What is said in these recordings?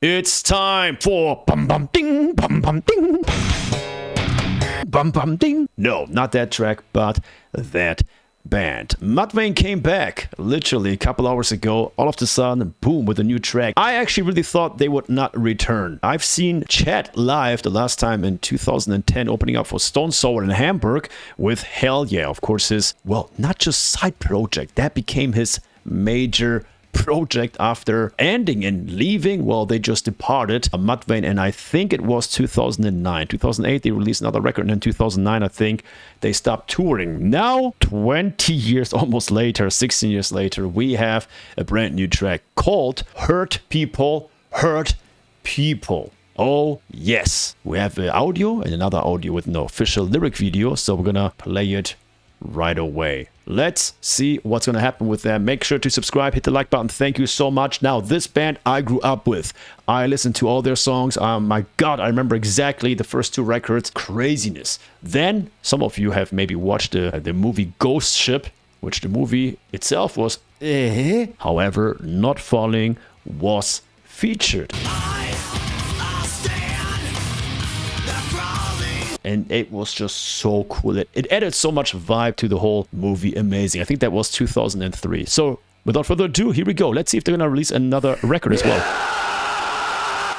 It's time for bum bum ding, bum bum ding, bum bum ding. No, not that track, but that band. Mudvayne came back literally a couple hours ago. All of a sudden, boom, with a new track. I actually really thought they would not return. I've seen Chad live the last time in 2010, opening up for Stone Sour in Hamburg with Hell Yeah. Of course, his, well, not just side project, that became his major project after ending and leaving. Well, they just departed Mudvayne, and I think it was 2009. 2008 they released another record, and in 2009 I think they stopped touring. Now 20 years almost later, 16 years later, we have a brand new track called Hurt People, Hurt People. Oh yes, we have an audio and another audio with no official lyric video, so we're gonna play it right away. Let's see what's gonna happen with them. Make sure to subscribe, hit the like button. Thank you so much. Now, this band I grew up with. I listened to all their songs. My God, I remember exactly the first two records. Craziness. Then, some of you have maybe watched the movie Ghost Ship, which the movie itself was however, Not Falling was featured. And it was just so cool. It added so much vibe to the whole movie. Amazing. I think that was 2003. So without further ado, here we go. Let's see if they're going to release another record as well.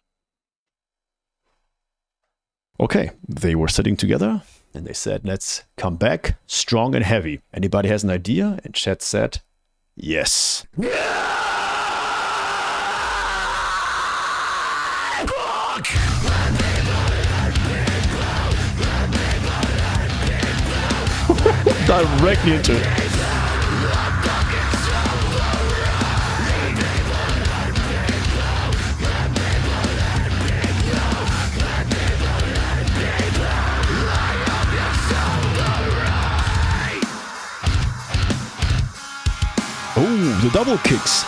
Okay, they were sitting together and they said, let's come back strong and heavy. Anybody has an idea? And Chad said, yes. Directly into it. Oh, the double kicks.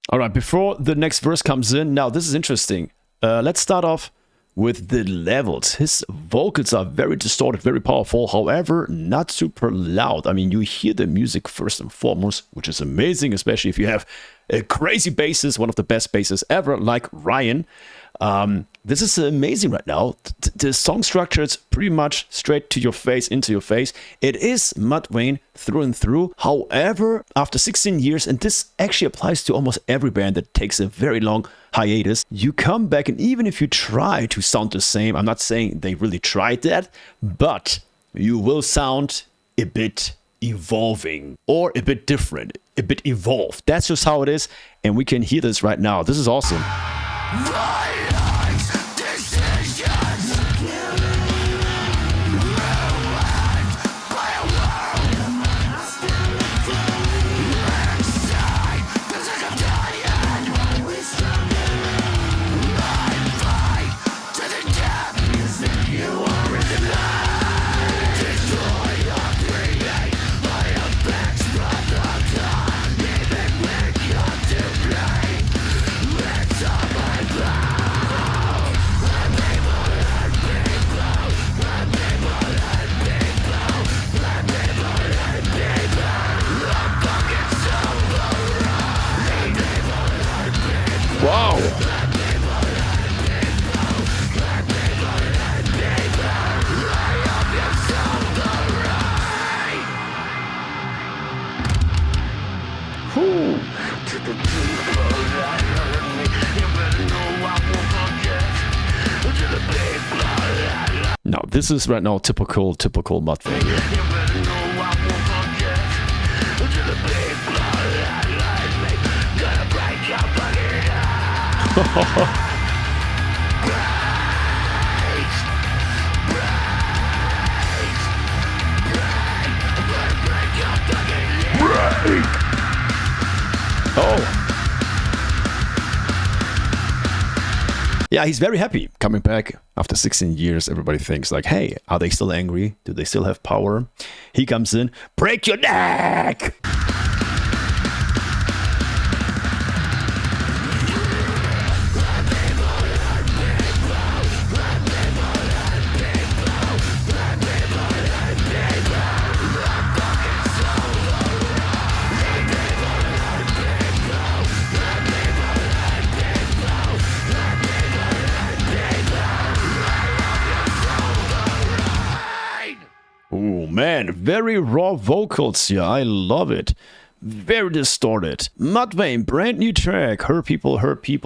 All right, before the next verse comes in, now this is interesting. Let's start off with the levels. His vocals are very distorted, very powerful, however, not super loud. I mean, you hear the music first and foremost, which is amazing, especially if you have a crazy bassist, one of the best bassists ever, like Ryan. This is amazing right now. The song structure is pretty much straight to your face, into your face. It is Mudvayne through and through. However, after 16 years, and this actually applies to almost every band that takes a very long hiatus, you come back, and even if you try to sound the same, I'm not saying they really tried that, but you will sound a bit evolving or a bit different, a bit evolved. That's just how it is, and we can hear this right now. This is awesome. Woo. Now, this is right now typical Mudvayne here. Oh. Yeah, he's very happy coming back after 16 years. Everybody thinks like, hey, are they still angry? Do they still have power? He comes in, break your neck! Oh man, very raw vocals here. I love it. Very distorted. Mudvayne, brand new track. Her People,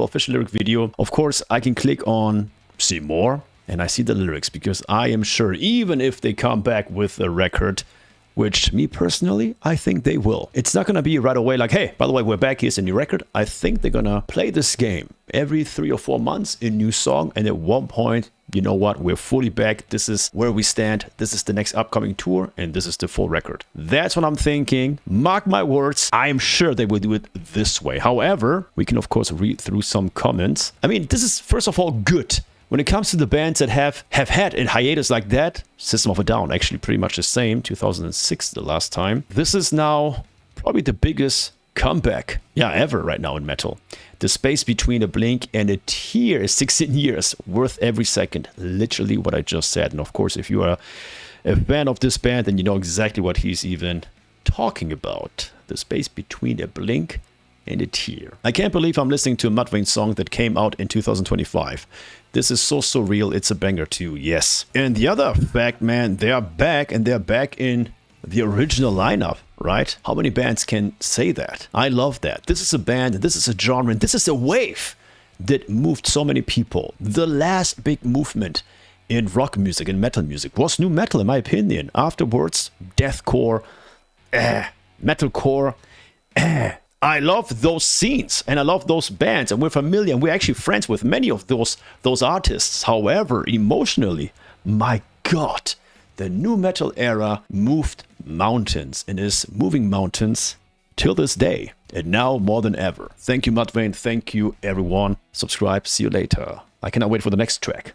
official lyric video. Of course, I can click on see more and I see the lyrics because I am sure even if they come back with a record, which me personally, I think they will. It's not gonna be right away like, hey, by the way, we're back, here's a new record. I think they're gonna play this game every 3 or 4 months, a new song, and at one point, you know what, we're fully back. This is where we stand. This is the next upcoming tour, and this is the full record. That's what I'm thinking. Mark my words, I am sure they will do it this way. However, we can of course read through some comments. I mean, this is first of all good. When it comes to the bands that have had a hiatus like that, System of a Down, actually pretty much the same, 2006 the last time. This is now probably the biggest comeback, ever right now in metal. The space between a blink and a tear is 16 years, worth every second. Literally what I just said. And of course, if you are a fan of this band, then you know exactly what he's even talking about. The space between a blink and a tear. I can't believe I'm listening to a Mudvayne song that came out in 2025. This is so surreal. It's a banger too, yes. And the other fact, man, they are back, and they're back in the original lineup, right? How many bands can say that? I love that. This is a band, this is a genre, and this is a wave that moved so many people. The last big movement in rock music and metal music was nu metal, in my opinion. Afterwards, deathcore, metalcore, I love those scenes and I love those bands, and we're familiar and we're actually friends with many of those artists. However, emotionally, my God, the nu metal era moved mountains and is moving mountains till this day, and now more than ever. Thank you, Mudvayne. Thank you, everyone. Subscribe. See you later. I cannot wait for the next track.